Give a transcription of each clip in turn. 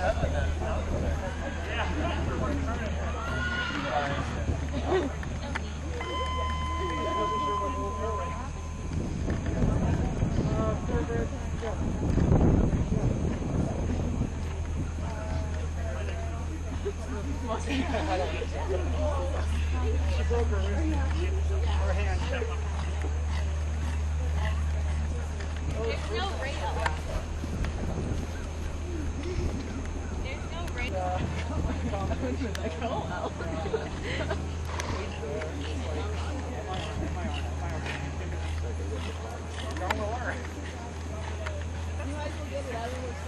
She broke her wrist. Her hand. There's no radar. There's no radar. Like, oh well.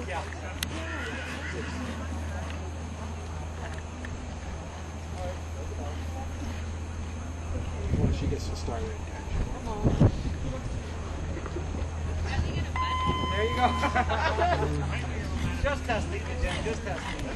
Yeah. When she gets to start it. There you go. Just testing, Jen. Just testing.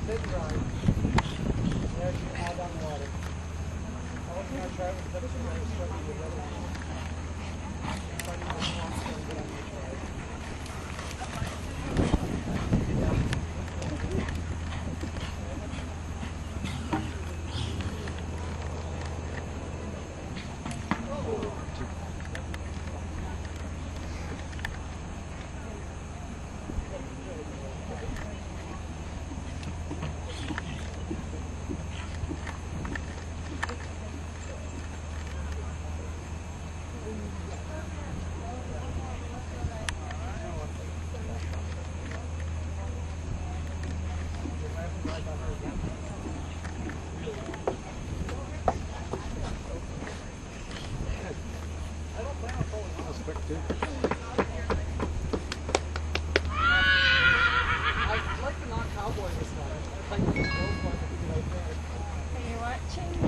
Sit dry. There you add on water. I was going to try with the Are you watching?